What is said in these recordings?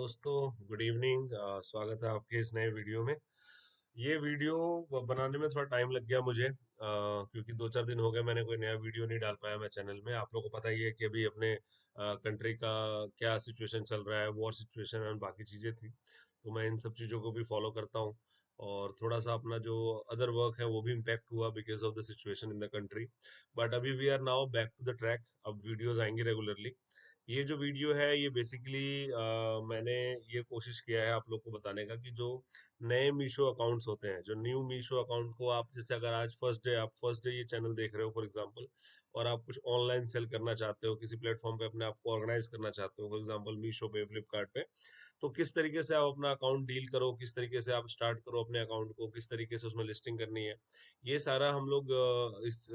दोस्तों, good evening. स्वागत है आपके इस नए वीडियो में। ये वीडियो बनाने में थोड़ा टाइम लग गया मुझे, क्योंकि 2-4 दिन हो गए मैंने कोई नया वीडियो नहीं डाल पाया मैं चैनल में। आप लोगों को पता ही है कि अभी अपने कंट्री का क्या सिचुएशन चल रहा है, वॉर सिचुएशन और बाकी चीज़ें थी, तो मैं इन सब चीज़ों को भी फॉलो करता हूँ। और थोड़ा सा अपना जो अदर वर्क है वो भी इम्पैक्ट हुआ because of the situation in the country. But अभी we are now back to the track. अब वीडियोज आएंगी रेगुलरली। ये जो वीडियो है ये बेसिकली मैंने ये कोशिश किया है आप लोग को बताने का कि जो नए मीशो अकाउंट्स होते हैं, जो न्यू मीशो अकाउंट को आप जैसे अगर आज आप फर्स्ट डे ये चैनल देख रहे हो फॉर एग्जांपल, और आप कुछ ऑनलाइन सेल करना चाहते हो, किसी प्लेटफॉर्म पे अपने आप को ऑर्गेनाइज करना चाहते हो, फॉर एग्जांपल मीशो पे, फ्लिपकार्ट पे, तो किस तरीके से आप अपना अकाउंट डील करो, किस तरीके से आप स्टार्ट करो अपने अकाउंट को, किस तरीके से उसमें लिस्टिंग करनी है, ये सारा हम लोग इस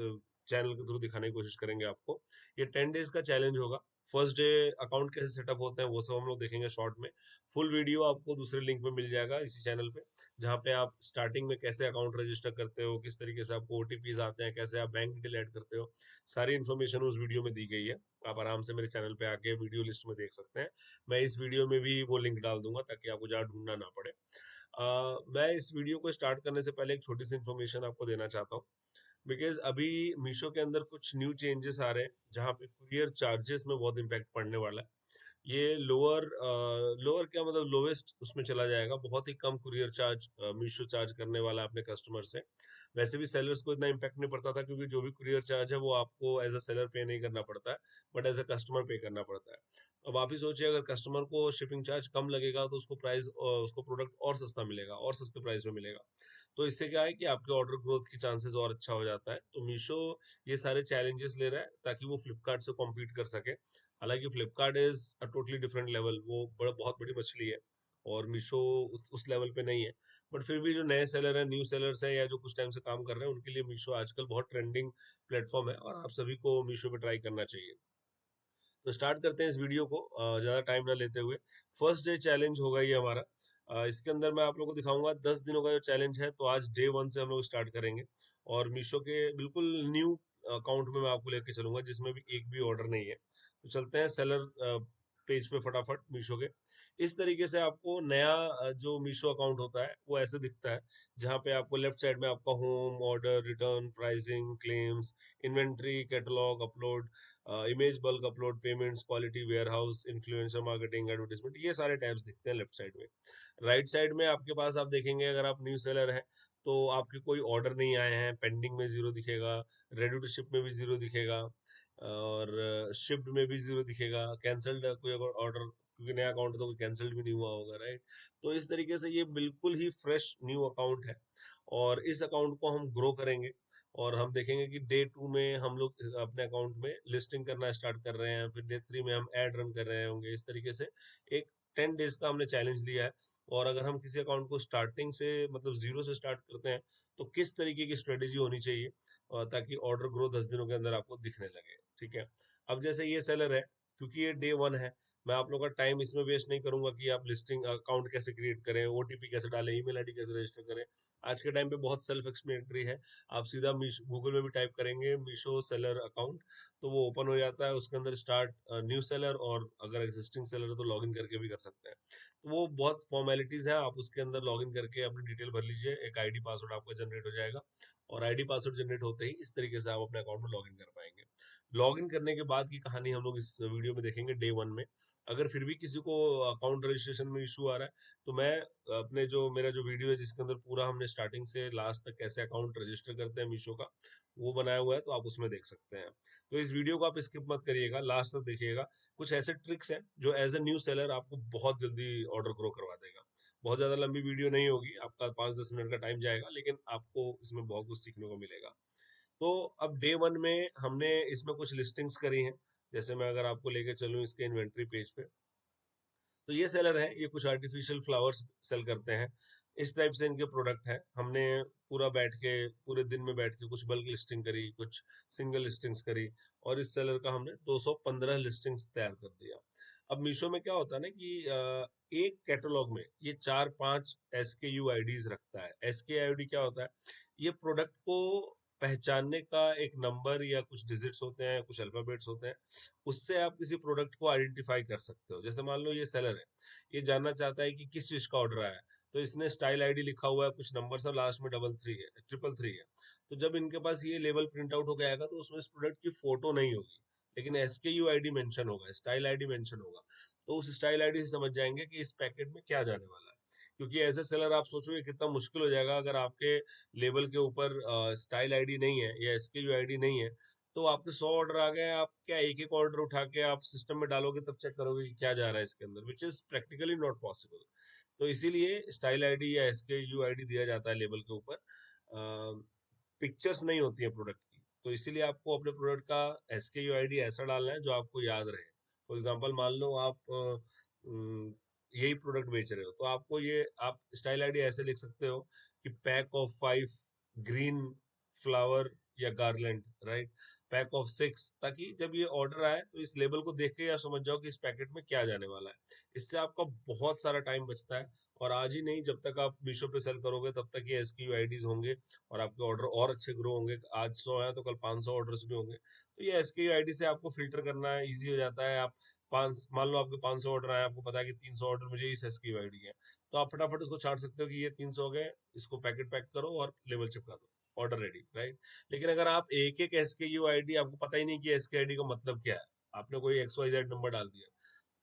चैनल के थ्रू दिखाने की कोशिश करेंगे आपको। ये 10 डेज का चैलेंज होगा। फर्स्ट डे अकाउंट कैसे सेटअप होते हैं वो सब हम लोग देखेंगे शॉर्ट में। फुल वीडियो आपको दूसरे लिंक पे मिल जाएगा इसी चैनल पे, जहाँ पे आप स्टार्टिंग में कैसे अकाउंट रजिस्टर करते हो, किस तरीके से आपको ओटीपीज आते हैं, कैसे आप बैंक डिटेल ऐड करते हो, सारी इन्फॉर्मेशन उस वीडियो में दी गई है। आप आराम से मेरे चैनल पे आके वीडियो लिस्ट में देख सकते हैं। मैं इस वीडियो में भी वो लिंक डाल दूंगा ताकि आपको ज़्यादा ढूंढना ना पड़े। मैं इस वीडियो को स्टार्ट करने से पहले एक छोटी सी इन्फॉर्मेशन आपको देना चाहता हूँ, बिकॉज अभी मीशो के अंदर कुछ न्यू चेंजेस आ रहे हैं जहाँ पे कुरियर चार्जेस में बहुत इम्पैक्ट पड़ने वाला है। ये लोअर लोअर क्या मतलब लोवेस्ट उसमें चला जाएगा। बहुत ही कम कुरियर चार्ज मीशो चार्ज करने वाला है अपने कस्टमर से। वैसे भी सेलर्स को इतना इम्पैक्ट नहीं पड़ता था, क्योंकि जो भी कुरियर चार्ज है वो आपको एज अ सेलर पे नहीं करना पड़ता है, बट एज अ कस्टमर पे करना पड़ता है। अब आप ही सोचिए, अगर कस्टमर को शिपिंग चार्ज कम लगेगा तो उसको प्राइस, उसको प्रोडक्ट और सस्ता मिलेगा और सस्ते प्राइस में मिलेगा। तो इससे क्या है कि आपके ऑर्डर ग्रोथ की चांसेस और अच्छा हो जाता है। तो मीशो ये सारे चैलेंजेस ले रहा है ताकि वो फ्लिपकार्ट से कॉम्पीट कर सके। हालांकि Flipkart is a totally different level, वो बहुत बड़ी मछली है, और मीशो उस लेवल पे नहीं है। बट फिर भी जो नए सेलर हैं, न्यू सेलर्स हैं, या जो कुछ टाइम से काम कर रहे हैं, उनके लिए मीशो आजकल बहुत ट्रेंडिंग प्लेटफॉर्म है, और आप सभी को मीशो पे ट्राई करना चाहिए। तो स्टार्ट करते हैं इस वीडियो को ज्यादा टाइम ना लेते हुए। फर्स्ट डे चैलेंज होगा ये हमारा। इसके अंदर मैं आप लोगों को दिखाऊंगा 10 दिनों का जो चैलेंज है। तो आज डे 1 से हम लोग स्टार्ट करेंगे, और मीशो के बिल्कुल न्यू अकाउंट में मैं आपको लेके चलूंगा जिसमें भी एक भी ऑर्डर नहीं है। तो चलते हैं सेलर पेज पे फटाफट मीशो के। इस तरीके से आपको नया जो मीशो अकाउंट होता है वो ऐसे दिखता है, जहाँ पे आपको लेफ्ट साइड में आपका home, order, return, pricing, claims, inventory, catalogue, upload, image bulk upload, payments, quality, warehouse, influencer marketing, advertisement, ये सारे टैब्स दिखते हैं लेफ्ट साइड में। राइट साइड में आपके पास आप देखेंगे, अगर आप न्यू सेलर हैं तो आपके कोई ऑर्डर नहीं आए हैं, पेंडिंग में जीरो दिखेगा, रेडी टू शिप में भी जीरो दिखेगा, और शिप्ड में भी जीरो दिखेगा, कैंसल्ड कोई अगर ऑर्डर, क्योंकि नया अकाउंट तो कोई कैंसल्ड भी नहीं हुआ होगा, राइट। तो इस तरीके से ये बिल्कुल ही फ्रेश न्यू अकाउंट है, और इस अकाउंट को हम ग्रो करेंगे। और हम देखेंगे कि डे 2 में हम लोग अपने अकाउंट में लिस्टिंग करना स्टार्ट कर रहे हैं, फिर डे 3 में हम एड रन कर रहे होंगे। इस तरीके से एक 10 डेज का हमने चैलेंज लिया है। और अगर हम किसी अकाउंट को स्टार्टिंग से मतलब जीरो से स्टार्ट करते हैं, तो किस तरीके की स्ट्रेटेजी होनी चाहिए ताकि ऑर्डर ग्रो 10 दिनों के अंदर आपको दिखने लगे। ठीक है। अब जैसे ये सेलर है, क्योंकि ये डे 1 है, मैं आप लोगों का टाइम इसमें वेस्ट नहीं करूंगा कि आप लिस्टिंग अकाउंट कैसे क्रिएट करें, ओटीपी कैसे डालें, ईमेल आईडी कैसे रजिस्टर करें। आज के टाइम पे बहुत सेल्फ एक्सप्लेनेटरी है। आप सीधा गूगल में भी टाइप करेंगे मीशो सेलर अकाउंट, तो वो ओपन हो जाता है। उसके अंदर स्टार्ट न्यू सेलर, और अगर एग्जिस्टिंग सेलर है तो लॉगिन करके भी कर सकते हैं। तो वो बहुत फॉर्मेलिटीज है, आप उसके अंदर लॉगिन करके अपनी डिटेल भर लीजिए, एक आईडी पासवर्ड आपका जनरेट हो जाएगा, और आईडी पासवर्ड जनरेट होते ही इस तरीके से आप अपने अकाउंट में लॉगिन कर पाएंगे। लॉगिन करने के बाद की कहानी हम लोग इस वीडियो में देखेंगे डे 1 में। अगर फिर भी किसी को अकाउंट रजिस्ट्रेशन में इशू आ रहा है, तो मैं अपने जो मेरा जो वीडियो है जिसके अंदर पूरा हमने स्टार्टिंग से लास्ट तक कैसे अकाउंट रजिस्टर करते हैं मीशो का, वो बनाया हुआ है, तो आप उसमें देख सकते हैं। तो इस वीडियो को आप स्किप मत करिएगा, लास्ट तक देखिएगा। कुछ ऐसे ट्रिक्स हैं जो एज ए न्यू सेलर आपको बहुत जल्दी ऑर्डर ग्रो करवा देगा। बहुत ज्यादा लंबी वीडियो नहीं होगी, आपका 5-10 मिनट का टाइम जाएगा, लेकिन आपको इसमें बहुत कुछ सीखने को मिलेगा। तो अब डे 1 में हमने इसमें कुछ लिस्टिंग्स करी हैं। जैसे मैं अगर आपको लेके चलूं इसके इन्वेंट्री पेज पे, तो ये सेलर है, ये कुछ आर्टिफिशियल फ्लावर्स सेल करते हैं। इस टाइप से इनके प्रोडक्ट है। हमने पूरा बैठ के, पूरे दिन में बैठ के कुछ बल्क लिस्टिंग करी, कुछ सिंगल लिस्टिंग्स करी, और इस सेलर का हमने 215 लिस्टिंग्स तैयार कर दिया। अब मीशो में क्या होता है ना कि एक कैटलॉग में ये 4-5 SKU आईडीज रखता है। SKU आईडी क्या होता है? ये प्रोडक्ट को पहचानने का एक नंबर या कुछ डिजिट्स होते हैं, कुछ अल्फाबेट्स होते हैं, उससे आप किसी प्रोडक्ट को आइडेंटिफाई कर सकते हो। जैसे मान लो ये सेलर है, ये जानना चाहता है कि किस चीज का ऑर्डर आया है, तो इसने स्टाइल आईडी लिखा हुआ है, कुछ नंबर और लास्ट में 33 है, 333 है। तो जब इनके पास ये लेबल प्रिंट आउट होकर आएगा तो उसमें इस प्रोडक्ट की फोटो नहीं होगी, लेकिन SKU आईडी मेंशन होगा, स्टाइल आईडी मेंशन होगा। तो उस स्टाइल आईडी से समझ जाएंगे कि इस पैकेट में क्या जाने वाला है। क्योंकि एज ए सेलर आप सोचो ये कितना मुश्किल हो जाएगा अगर आपके लेबल के ऊपर स्टाइल आईडी नहीं है या SKU आईडी नहीं है। तो आपके 100 ऑर्डर आ गए, आप क्या एक एक ऑर्डर उठा के आप सिस्टम में डालोगे तब चेक करोगे कि क्या जा रहा है इसके अंदर, which is practically not possible. तो इसीलिए स्टाइल आईडी या SKU आईडी दिया जाता है लेबल के ऊपर। पिक्चर्स नहीं होती है प्रोडक्ट की, तो इसीलिए आपको अपने प्रोडक्ट का SKU आईडी ऐसा डालना है जो आपको याद रहे। फॉर एग्जांपल मान लो आप यही प्रोडक्ट बेच रहे हो, तो आपको ये आप स्टाइल आईडी ऐसे लिख सकते हो कि पैक ऑफ 5 ग्रीन फ्लावर या गार्लैंड, राइट, पैक ऑफ 6, ताकि जब ये ऑर्डर आए तो इस लेबल को देख के आप समझ जाओ कि इस पैकेट में क्या जाने वाला है। इससे आपका बहुत सारा टाइम बचता है, और आज ही नहीं, जब तक आप मीशो पे सेल करोगे तब तक ये SKU आईडीज होंगे और आपके ऑर्डर और अच्छे ग्रो होंगे। आज 100 है तो कल 500 ऑर्डर्स भी होंगे। तो ये SKU आईडी से आपको फिल्टर करना इजी हो जाता है। आप पांच मान लो आपके 500 ऑर्डर आए, आपको पता है कि 300 ऑर्डर मुझे इस SKU आईडी है, तो आप फटाफट उसको छांट सकते हो कि ये 300 हो गए, इसको पैकेट पैक करो और लेबल चिपका दो, ऑर्डर रेडी, राइट। लेकिन अगर आप एक एक SKU आईडी, आपको पता ही नहीं कि SKU आईडी का मतलब क्या है, आपने कोई XYZ नंबर डाल दिया,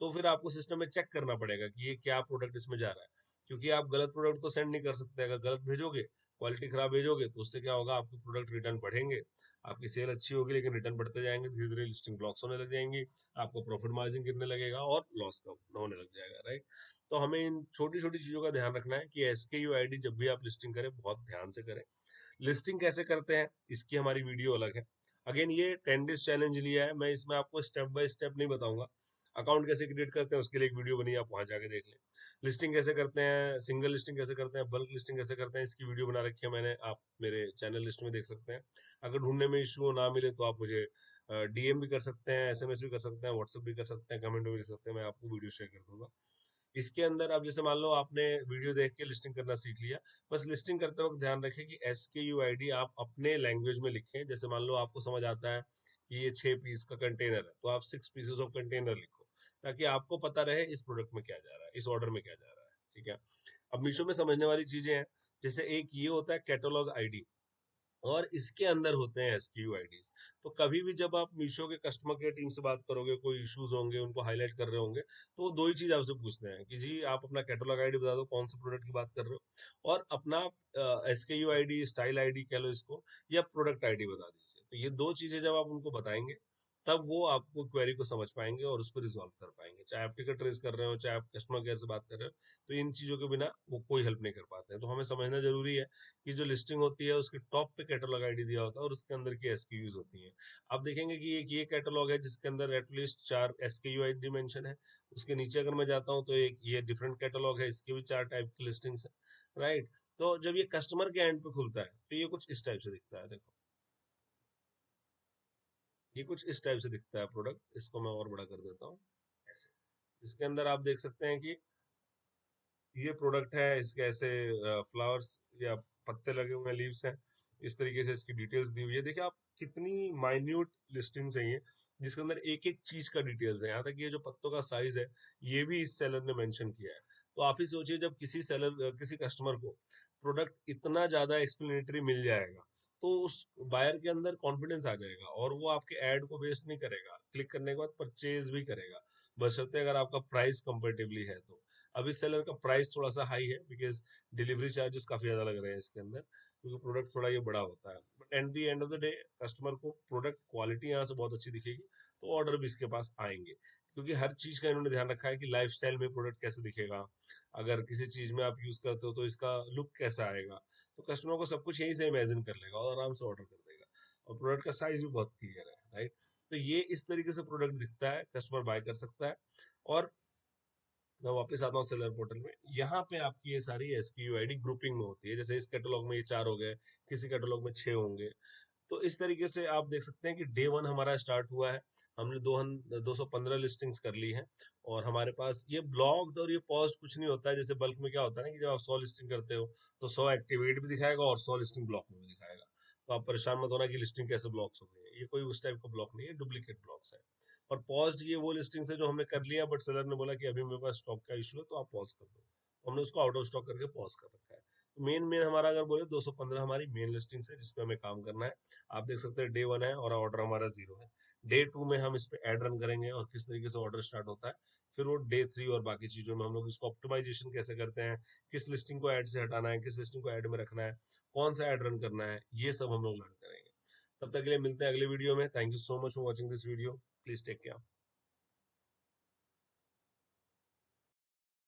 तो फिर आपको सिस्टम में चेक करना पड़ेगा कि ये क्या प्रोडक्ट इसमें जा रहा है। क्योंकि आप गलत प्रोडक्ट तो सेंड नहीं कर सकते। अगर गलत भेजोगे, क्वालिटी खराब भेजोगे, तो उससे क्या होगा, आपके प्रोडक्ट रिटर्न बढ़ेंगे, आपकी सेल अच्छी होगी लेकिन रिटर्न बढ़ते जाएंगे, धीरे धीरे लिस्टिंग ब्लॉक्स होने लग जाएंगी, आपको प्रॉफिट मार्जिन गिरने लगेगा और लॉस का होने लग जाएगा, राइट। तो हमें इन छोटी छोटी चीजों का ध्यान रखना है कि SKU आईडी जब भी आप लिस्टिंग करें बहुत ध्यान से करें। लिस्टिंग कैसे करते हैं इसकी हमारी वीडियो अलग है। अगेन ये 10 डेज चैलेंज लिया है, मैं इसमें आपको स्टेप बाय स्टेप नहीं बताऊंगा। अकाउंट कैसे क्रिएट करते हैं उसके लिए एक वीडियो बनी है, आप वहां जाके देख लें। लिस्टिंग कैसे करते हैं, सिंगल लिस्टिंग कैसे करते हैं, बल्क लिस्टिंग कैसे करते हैं, इसकी वीडियो बना रखी है मैंने, आप मेरे चैनल लिस्ट में देख सकते हैं। अगर ढूंढने में इशू ना मिले तो आप मुझे DM भी कर सकते हैं, SMS भी कर सकते हैं, व्हाट्सएप भी कर सकते हैं, कमेंट भी कर सकते हैं, मैं आपको वीडियो शेयर कर दूंगा। इसके अंदर अब जैसे मान लो आपने वीडियो देख के लिस्टिंग करना सीख लिया, बस लिस्टिंग करते वक्त ध्यान रखें कि SKU आईडी आप अपने लैंग्वेज में लिखें। जैसे मान लो आपको समझ आता है कि ये 6 पीस का कंटेनर है, तो आप 6 पीसेस ऑफ कंटेनर लिखो, ताकि आपको पता रहे इस प्रोडक्ट में क्या जा रहा है, इस ऑर्डर में क्या जा रहा है, ठीक है। अब मीशो में समझने वाली चीजें हैं, जैसे एक ये होता है कैटलॉग आईडी, और इसके अंदर होते हैं SKU आईडीज। तो कभी भी जब आप मीशो के कस्टमर केयर टीम से बात करोगे, कोई इश्यूज होंगे, उनको हाईलाइट कर रहे होंगे, तो वो दो ही चीज आपसे पूछते हैं कि जी आप अपना कैटलॉग आईडी बता दो, कौन से प्रोडक्ट की बात कर रहे हो, और अपना SKU आईडी, स्टाइल आईडी कह लो इसको, या प्रोडक्ट आईडी बता दीजिए। तो ये दो चीजें जब आप उनको बताएंगे, तब वो आपको क्वेरी को समझ पाएंगे और उस पर रिजॉल्व कर पाएंगे। चाहे आप टिकट रेज कर रहे हो, चाहे आप कस्टमर केयर से बात कर रहे हो, तो इन चीजों के बिना वो कोई हेल्प नहीं कर पाते हैं। तो हमें समझना जरूरी है कि जो लिस्टिंग होती है उसके टॉप पे कैटलॉग आईडी दिया होता है और उसके अंदर की SKUs होती हैं। आप देखेंगे कि एक ये कैटलॉग है जिसके अंदर एटलीस्ट 4 SKU आईडी मेंशन है। उसके नीचे अगर मैं जाता हूँ तो एक ये डिफरेंट कैटलॉग है, इसके भी 4 टाइप की लिस्टिंग्स है, राइट। तो जब ये कस्टमर के एंड पे खुलता है तो ये कुछ इस टाइप से दिखता है, देखो, ये कुछ इस टाइप से दिखता है प्रोडक्ट। इसको मैं और बड़ा कर देता हूँ, ऐसे। इसके अंदर आप देख सकते हैं कि ये प्रोडक्ट है, इसके ऐसे फ्लावर्स या पत्ते लगे हुए हैं, लीव्स हैं, इस तरीके से इसकी डिटेल्स दी हुई है। देखिए आप कितनी माइन्यूट लिस्टिंग्स है ये, जिसके अंदर एक एक चीज का डिटेल्स है, यहाँ तक ये जो पत्तों का साइज है ये भी इस सेलर ने मेंशन किया है। तो आप ही सोचिए जब किसी सेलर किसी कस्टमर को प्रोडक्ट इतना ज्यादा एक्सप्लेनेटरी मिल जाएगा, तो उस बायर के अंदर कॉन्फिडेंस आ जाएगा और वो आपके ऐड को वेस्ट नहीं करेगा, क्लिक करने के बाद परचेज भी करेगा, बशर्ते अगर आपका प्राइस कंपेटिवली है तो। अभी सेलर का प्राइस थोड़ा सा हाई है बिकॉज डिलीवरी चार्जेस काफी ज्यादा लग रहे हैं इसके अंदर, क्योंकि प्रोडक्ट थोड़ा ये बड़ा होता है। But at the end of the day customer को प्रोडक्ट क्वालिटी यहाँ से बहुत अच्छी दिखेगी, तो ऑर्डर भी इसके पास आएंगे। क्योंकि हर चीज का इन्होंने ध्यान रखा है कि लाइफस्टाइल में प्रोडक्ट कैसे दिखेगा, अगर किसी चीज में आप यूज करते हो तो इसका लुक कैसा आएगा, तो कस्टमर को सब कुछ यहीं से इमेजिन कर लेगा और आराम से ऑर्डर कर देगा। और प्रोडक्ट का साइज भी बहुत क्लियर है, राइट। तो ये इस तरीके से प्रोडक्ट दिखता है, कस्टमर बाय कर सकता है। और मैं वापस आता हूँ सेलर पोर्टल में, यहाँ पे आपकी ये सारी SKU आईडी ग्रुपिंग में होती है। जैसे इस कैटलॉग में ये 4 हो गए, किसी कैटलॉग में 6 होंगे। तो इस तरीके से आप देख सकते हैं कि डे 1 हमारा स्टार्ट हुआ है, हमने 215 लिस्टिंग्स कर ली हैं, और हमारे पास ये ब्लॉग्ड और ये पॉज्ड कुछ नहीं होता है। जैसे बल्क में क्या होता है ना कि जब आप 100 लिस्टिंग करते हो तो 100 एक्टिवेट भी दिखाएगा और 100 लिस्टिंग ब्लॉक में भी दिखाएगा। तो आप परेशान मत होना कि लिस्टिंग कैसे ब्लॉक्स हो गई है, ये कोई उस टाइप का ब्लॉक नहीं है, डुप्लीकेट ब्लॉक्स है। और पॉज्ड ये वो लिस्टिंग्स है जो हमने कर लिया बट सेलर ने बोला कि अभी मेरे पास स्टॉक का इशू है तो आप पॉज कर दो, तो हमने उसको आउट ऑफ स्टॉक करके पॉज कर रखा है। तो मेन मेन हमारा अगर बोले 215 हमारी मेन लिस्टिंग्स है जिसपे हमें काम करना है। आप देख सकते हैं डे 1 है और ऑर्डर हमारा 0 है। डे 2 में हम इस पे एड रन करेंगे और किस तरीके से ऑर्डर स्टार्ट होता है। फिर वो डे 3 और बाकी चीजों में हम लोग इसको ऑप्टिमाइजेशन कैसे करते हैं, किस लिस्टिंग को ऐड से हटाना है, किस लिस्टिंग को ऐड में रखना है, कौन सा ऐड रन करना है, ये सब हम लोग लर्न करेंगे। तब तक के लिए मिलते हैं अगले वीडियो में। Thank you so much for watching this video. Please take care.